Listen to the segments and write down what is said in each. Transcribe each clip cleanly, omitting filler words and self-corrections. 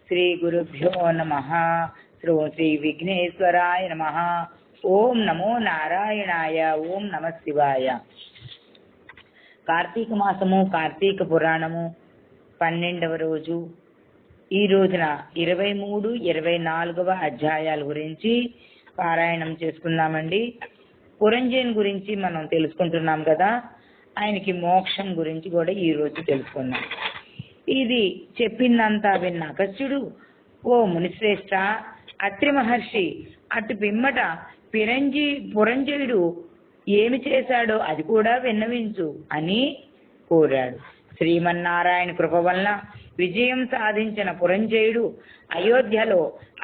శ్రీ గురుభ్యో నమః. శ్రీ విఘ్నేశ్వరాయ నమః. ఓం నమో నారాయణాయ. ఓం నమ శివాయ. కార్తీక మాసము, కార్తీక పురాణము 12వ రోజు. ఈ రోజున 23, 24వ అధ్యాయాల గురించి పారాయణం చేసుకుందామండి. పురంజయుని గురించి మనం తెలుసుకుంటున్నాం కదా, ఆయనకి మోక్షం గురించి కూడా ఈ రోజు తెలుసుకుందాం. ఇది చెప్పిందంతా విన్న అగస్త్యుడు, ఓ మునిశ్రేష్ఠ, అత్రి మహర్షి అటు పిమ్మట పురంజయుడు ఏమి చేశాడో అది కూడా విన్నవించు అని కోరాడు. శ్రీమన్నారాయణ కృప వలన విజయం సాధించిన పురంజయుడు అయోధ్యలో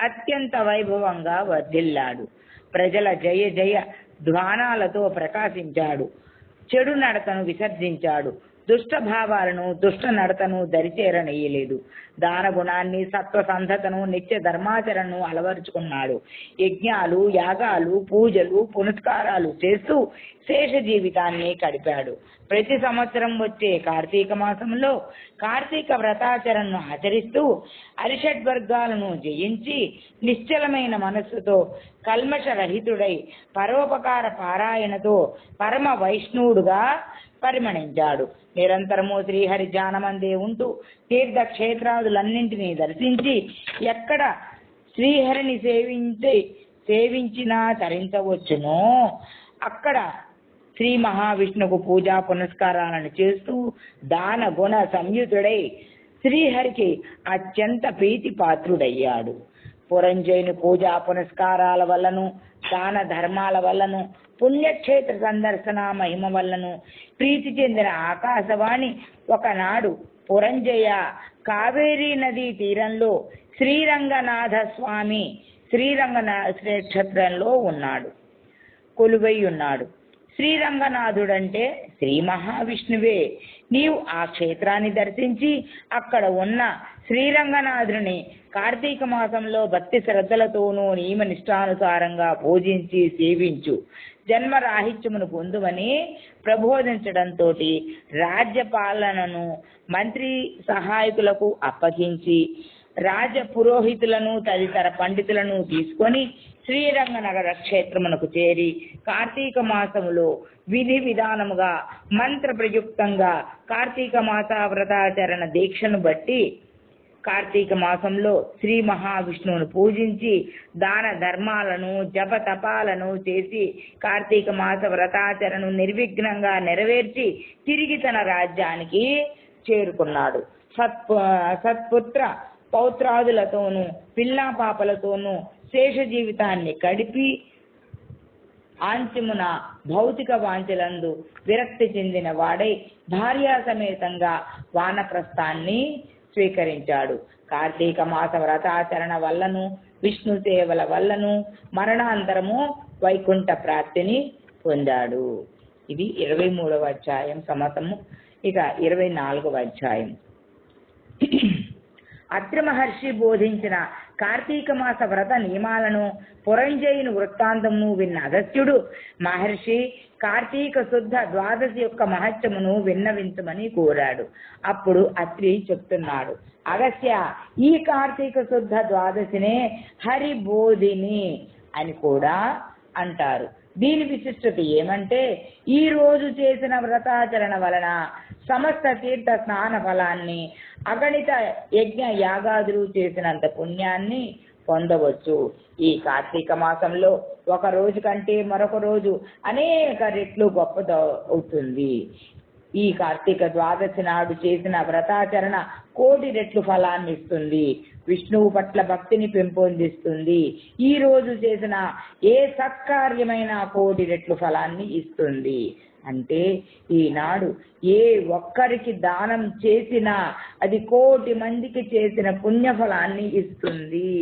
అత్యంత వైభవంగా వర్ధిల్లాడు. ప్రజల జయ జయ ధ్వానాలతో ప్రకాశించాడు. చెడు నడతను విసర్జించాడు. దుష్ట భావాలను, దుష్ట నడతను దరిచేరనీయలేదు. దాన గుణాన్ని, సత్వసంధతను, నిత్య ధర్మాచరణను అలవరుచుకున్నాడు. యజ్ఞాలు, యాగాలు, పూజలు, పునస్కారాలు చేస్తూ శేష జీవితాన్ని గడిపాడు. ప్రతి సంవత్సరం వచ్చే కార్తీక మాసంలో కార్తీక వ్రతాచరణను ఆచరిస్తూ అరిషడ్వర్గాలను జయించి నిశ్చలమైన మనస్సుతో కల్మషరహితుడై పరోపకార పారాయణతో పరమ వైష్ణవుడుగా పరిమణించాడు. నిరంతరము శ్రీహరి ధ్యానమందే ఉంటూ తీర్థక్షేత్రాదులన్నింటినీ దర్శించి ఎక్కడ శ్రీహరిని సేవించినా తరించవచ్చునో అక్కడ శ్రీ మహావిష్ణువుకు పూజా పునస్కారాలను చేస్తూ దాన గుణ సంయుతుడై శ్రీహరికి అత్యంత ప్రీతి పాత్రుడయ్యాడు. పురంజయుని పూజా పునస్కారాల వల్లను, దాన ధర్మాల వల్లను, పుణ్యక్షేత్ర సందర్శన మహిమ వల్లను ప్రీతి చెందిన ఆకాశవాణి ఒకనాడు పురంజయ కావేరీ నదీ తీరంలో శ్రీరంగనాథ స్వామి క్షేత్రంలో కొలువై ఉన్నాడు. శ్రీరంగనాథుడంటే శ్రీ మహావిష్ణువే. నీవు ఆ క్షేత్రాన్ని దర్శించి అక్కడ ఉన్న శ్రీరంగనాథుని కార్తీక మాసంలో భక్తి శ్రద్ధలతోనూ నియమ నిష్టానుసారంగా పూజించి సేవించు. జన్మరాహిత్యమును పొందుమని ప్రబోధించడంతో రాజ్యపాలనను మంత్రి సహాయకులకు అప్పగించి రాజ పురోహితులను తదితర పండితులను తీసుకొని శ్రీరంగనగర క్షేత్రమునకు చేరి కార్తీక మాసములో విధి విధానముగా మంత్ర ప్రయుక్తంగా కార్తీక మాస వ్రతాచరణ దీక్షను బట్టి కార్తీక మాసంలో శ్రీ మహావిష్ణువును పూజించి దాన ధర్మాలను, జప తపాలను చేసి కార్తీక మాస వ్రతాచరణను నిర్విఘ్నంగా నెరవేర్చి తిరిగి తన రాజ్యానికి చేరుకున్నాడు. సత్పుత్ర పౌత్రాదులతోనూ పిల్లా పాపలతోనూ శేష జీవితాన్ని గడిపి అంతిమున భౌతిక వాంఛలందు విరక్తి చెందిన వాడై భార్యా సమేతంగా వానప్రస్థాన్ని స్వీకరించాడు. కార్తీక మాస వ్రతాచరణ వల్లను, విష్ణు సేవల వల్లను మరణాంతరము వైకుంఠ ప్రాప్తిని పొందాడు. ఇది 23వ అధ్యాయం సమతము. ఇక 24వ అధ్యాయం. అత్రి మహర్షి బోధించిన కార్తీక మాస వ్రత నియమాలను, పురంజయుని వృత్తాంతమును విన్న అగస్త్యుడు మహర్షి కార్తీక శుద్ధ ద్వాదశి యొక్క మహత్యమును విన్నవించమని కోరాడు. అప్పుడు అత్రి చెప్తున్నాడు, అగస్త్య, ఈ కార్తీక శుద్ధ ద్వాదశినే హరిబోధిని అని కూడా అంటారు. దీని విశిష్టత ఏమంటే, ఈ రోజు చేసిన వ్రతాచరణ వలన సమస్త తీర్థ స్నాన ఫలాన్ని, అగణిత యజ్ఞ యాగాదులు చేసినంత పుణ్యాన్ని పొందవచ్చు. ఈ కార్తీక మాసంలో ఒక రోజు కంటే మరొక రోజు అనేక రెట్లు గొప్పదవుతుంది. ఈ కార్తీక ద్వాదశి నాడు చేసిన వ్రతాచరణ 1,000,000 రెట్లు ఫలాన్ని ఇస్తుంది. విష్ణువు పట్ల భక్తిని పెంపొందిస్తుంది. ఈ రోజు చేసిన ఏ సత్కార్యమైన 1,000,000 రెట్లు ఫలాన్ని ఇస్తుంది. అంటే ఈనాడు ఏ ఒక్కరికి దానం చేసినా అది 1,000,000 మందికి చేసిన పుణ్యఫలాన్ని ఇస్తుంది.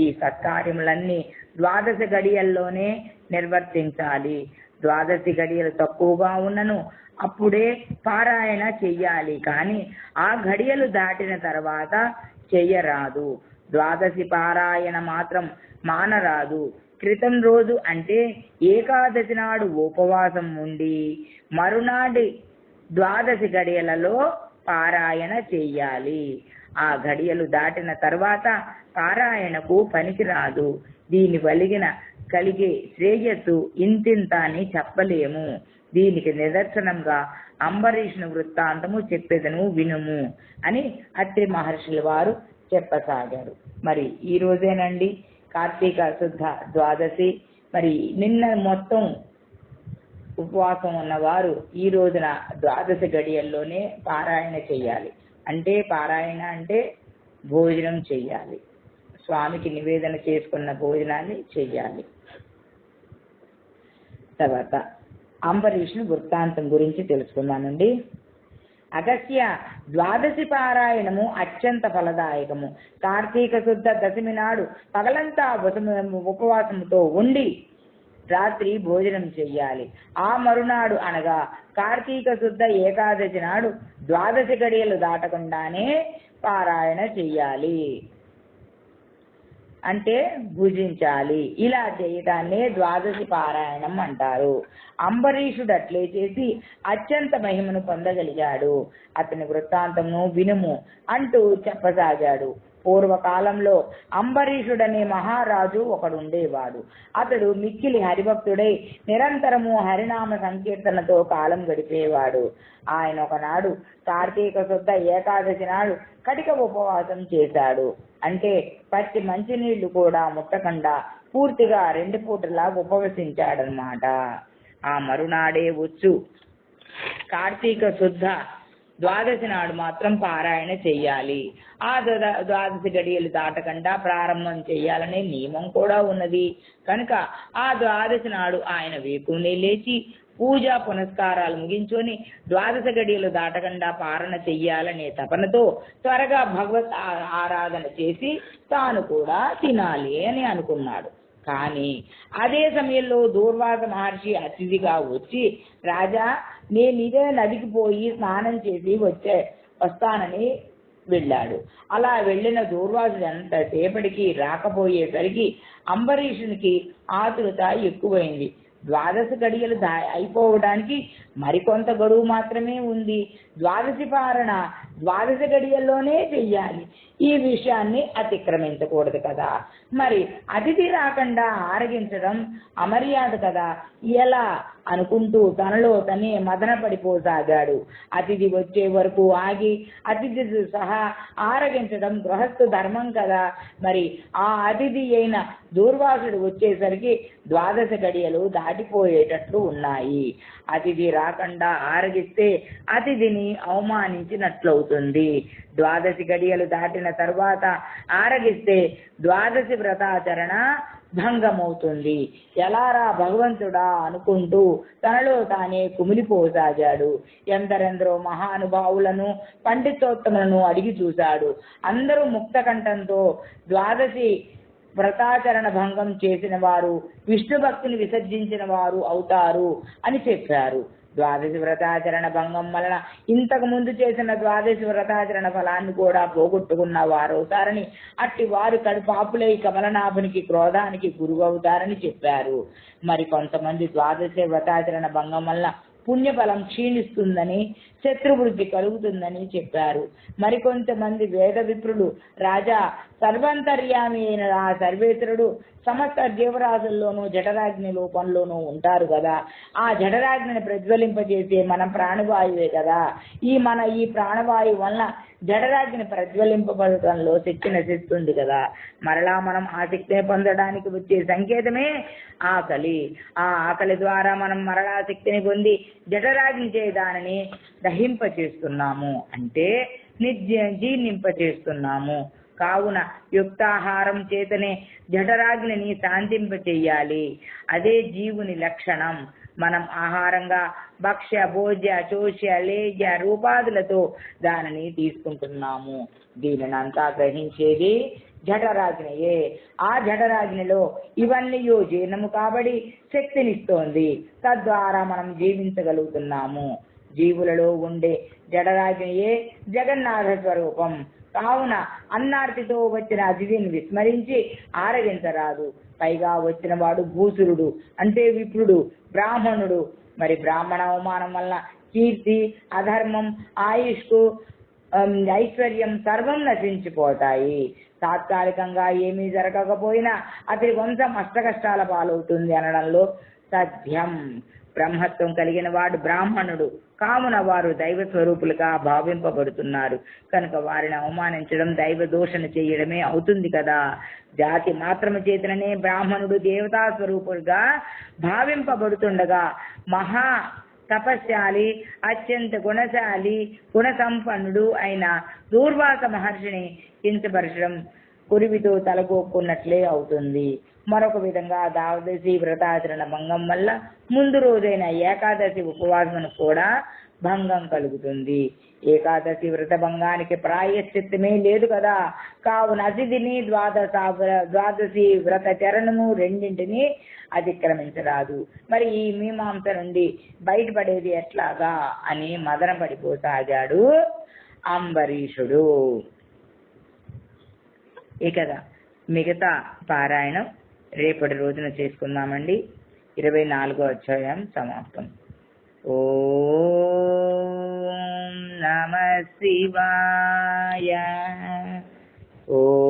ఈ సత్కార్యములన్నీ ద్వాదశి గడియల్లోనే నిర్వర్తించాలి. ద్వాదశి గడియలు తక్కువగా ఉన్నను అప్పుడే పారాయణ చెయ్యాలి, కానీ ఆ గడియలు దాటిన తర్వాత చెయ్యరాదు. ద్వాదశి పారాయణ మాత్రం మానరాదు. క్రితం రోజు అంటే ఏకాదశి నాడు ఉపవాసం ఉండి మరునాటి ద్వాదశి గడియలలో పారాయణ చెయ్యాలి. ఆ ఘడియలు దాటిన తర్వాత పారాయణకు పనికిరాదు. దీని కలిగే శ్రేయస్సు ఇంతింత అని చెప్పలేము. దీనికి నిదర్శనంగా అంబరీషుని వృత్తాంతము చెప్పేదను వినుము అని అత్రి మహర్షుల వారు చెప్పసాగారు. మరి ఈ రోజేనండి కార్తీక శుద్ధ ద్వాదశి. మరి నిన్న మొత్తం ఉపవాసం ఉన్నవారు ఈ రోజున ద్వాదశి గడియల్లోనే పారాయణ చెయ్యాలి. పారాయణ అంటే భోజనం చెయ్యాలి. స్వామికి నివేదన చేసుకున్న భోజనాన్ని చెయ్యాలి. తర్వాత అంబరీషుని వృత్తాంతం గురించి తెలుసుకుందామండి. అగస్త్య ద్వాదశి పారాయణము అత్యంత ఫలదాయకము. కార్తీక శుద్ధ దశమి నాడు పగలంతా ఉపవాసముతో ఉండి రాత్రి భోజనం చెయ్యాలి. ఆ మరునాడు అనగా కార్తీక శుద్ధ ఏకాదశి నాడు ద్వాదశి గడియలు దాటకుండానే పారాయణ చెయ్యాలి, భుజించాలి. ఇలా చేయటాన్నే ద్వాదశి పారాయణం అంటారు. అంబరీషుడు అట్లే చేసి అత్యంత మహిమను పొందగలిగాడు. అతని వృత్తాంతమును వినుము అంటూ చెప్పసాగాడు. పూర్వకాలంలో అంబరీషుడనే మహారాజు ఒకడుండేవాడు. అతడు మిక్కిలి హరిభక్తుడై నిరంతరము హరినామ సంకీర్తనతో కాలం గడిపేవాడు. ఆయన ఒకనాడు కార్తీక శుద్ధ ఏకాదశి నాడు కటిక ఉపవాసం చేశాడు. పచ్చి మంచినీళ్లు కూడా ముట్టకుండా పూర్తిగా 2 పూటలా ఉపవసించాడనమాట. ఆ మరునాడే వచ్చు కార్తీక శుద్ధ ద్వాదశి నాడు మాత్రం పారాయణ చెయ్యాలి. ఆ ద్వాదశి గడియలు దాటకుండా ప్రారంభం చెయ్యాలనే నియమం కూడా ఉన్నది కనుక ఆ ద్వాదశి నాడు ఆయన వేకునే లేచి పూజా పునస్కారాలు ముగించుకొని ద్వాదశ గడియలు దాటకుండా పారణ చెయ్యాలనే తపనతో త్వరగా భగవత్ ఆరాధన చేసి తాను కూడా తినాలి అని అనుకున్నాడు. కానీ అదే సమయంలో దూర్వాస మహర్షి అతిథిగా వచ్చి, రాజా నేనిదే నదికి పోయి స్నానం చేసి వస్తానని వెళ్ళాడు. అలా వెళ్ళిన దూర్వాసుడు ఎంతసేపటికి రాకపోయేసరికి అంబరీషునికి ఆతురత ఎక్కువైంది. ద్వాదశి గడియలు అయిపోవడానికి మరికొంత గడువు మాత్రమే ఉంది. ద్వాదశి పారణ ద్వాదశి గడియల్లోనే చెయ్యాలి. ఈ విషయాన్ని అతిక్రమించకూడదు కదా. మరి అతిథి రాకుండా ఆరగించడం అమర్యాద కదా, ఎలా అనుకుంటూ తనలో తనే మదన పడిపోసాగాడు. అతిథి వచ్చే వరకు ఆగి అతిథితో సహా ఆరగించడం గృహస్థు ధర్మం కదా. మరి ఆ అతిథి అయిన దూర్వాసుడు వచ్చేసరికి ద్వాదశ గడియలు దాటిపోయేటట్లు ఉన్నాయి. అతిథి రాకుండా ఆరగిస్తే అతిథిని అవమానించినట్లవుతుంది. ద్వాదశి గడియలు దాటిన తర్వాత ఆరగిస్తే ద్వాదశి వ్రతాచరణ భంగమవుతుంది. ఎలారా భగవంతుడా అనుకుంటూ తనలో తానే కుమిలిపోసాగాడు. ఎందరెందరో మహానుభావులను పండితోత్తములను అడిగి చూశాడు. అందరూ ముక్త కంఠంతో ద్వాదశి వ్రతాచరణ భంగం చేసిన వారు విష్ణు భక్తిని విసర్జించిన వారు అవుతారు అని చెప్పారు. ద్వాదశి వ్రతాచరణ భంగం వలన ఇంతకు ముందు చేసిన ద్వాదశి వ్రతాచరణ ఫలాన్ని కూడా పోగొట్టుకున్న వారవుతారని, అట్టి వారు కడుపాపులై కమలనాభునికి క్రోధానికి గురువవుతారని చెప్పారు. మరి కొంతమంది ద్వాదశి వ్రతాచరణ భంగం వల్ల పుణ్యఫలం క్షీణిస్తుందని, శత్రువృద్ధి కలుగుతుందని చెప్పారు. మరికొంతమంది వేద విప్రులు, రాజా సర్వంతర్యామి అయిన ఆ సర్వేశ్వరుడు సమస్త జీవరాశుల్లోనూ జఠరాగ్ని రూపంలోనూ ఉంటారు కదా. ఆ జఠరాగ్నిని ప్రజ్వలింపజేసే మనం ప్రాణవాయువే కదా. ఈ ప్రాణవాయువు వలన జఠరాగ్ని ప్రజ్వలింపబడటంలో శక్తి నశిస్తుంది కదా. మరలా మనం ఆ శక్తిని పొందడానికి వచ్చే సంకేతమే ఆకలి. ఆ ఆకలి ద్వారా మనం మరలా శక్తిని పొంది జఠరాగ్ని చే దానిని దహింపచేస్తున్నాము, జీర్ణింపచేస్తున్నాము. కావున యుక్తాహారం చేతనే జఠరాగ్నిని శాంతింపచేయాలి. అదే జీవుని లక్షణం. మనం ఆహారంగా భక్ష్య భోజ్య చోష్య లేజ్య రూపాదులతో దానిని తీసుకుంటున్నాము. దీనినంతా గ్రహించేది జఠరాగ్నియే. ఆ జఠరాగ్నిలో ఇవన్నీ జీర్ణము కాబడి శక్తినిస్తోంది. తద్వారా మనం జీవించగలుగుతున్నాము. జీవులలో ఉండే జఠరాగ్నియే జగన్నాథ స్వరూపం. కావున అన్నార్తితో వచ్చిన అతిథిని విస్మరించి ఆరగించరాదు. పైగా వచ్చిన వాడు భూసురుడు, విప్రుడు, బ్రాహ్మణుడు. మరి బ్రాహ్మణ అవమానం వల్ల కీర్తి, అధర్మం, ఆయుష్కు ఐశ్వర్యం సర్వం నశించిపోతాయి. తాత్కాలికంగా ఏమీ జరగకపోయినా అతని వంశం అష్టకష్టాల పాలవుతుంది అనడంలో సత్యం. బ్రహ్మత్వం కలిగిన వాడు బ్రాహ్మణుడు కావున వారు దైవ స్వరూపులుగా భావింపబడుతున్నారు కనుక వారిని అవమానించడం దైవ దూషణ చేయడమే అవుతుంది కదా. జాతి మాత్రము చేతననే బ్రాహ్మణుడు దేవతా స్వరూపుడుగా భావింపబడుతుండగా మహా తపశ్శాలి అత్యంత గుణశాలి గుణ సంపన్నుడు అయిన దూర్వాస మహర్షిని కించపరచడం కురివితో తలగొక్కున్నట్లే అవుతుంది. మరొక విధంగా ద్వాదశి వ్రతాచరణ భంగం వల్ల ముందు రోజైన ఏకాదశి ఉపవాసమును కూడా భంగం కలుగుతుంది. ఏకాదశి వ్రత భంగానికి ప్రాయశ్చిత్తమే లేదు కదా. కావున అతిథిని ద్వాదశి వ్రత చరణము రెండింటినీ అతిక్రమించరాదు. మరి ఈ మీమాంస నుండి బయటపడేది ఎట్లాగా అని మదన పడిపోసాగాడు అంబరీషుడు. ఇక మిగతా పారాయణం రేపటి రోజున చేసుకుందామండి. 24వ అధ్యాయం సమాప్తం. ఓం నమః శివాయ. ఓం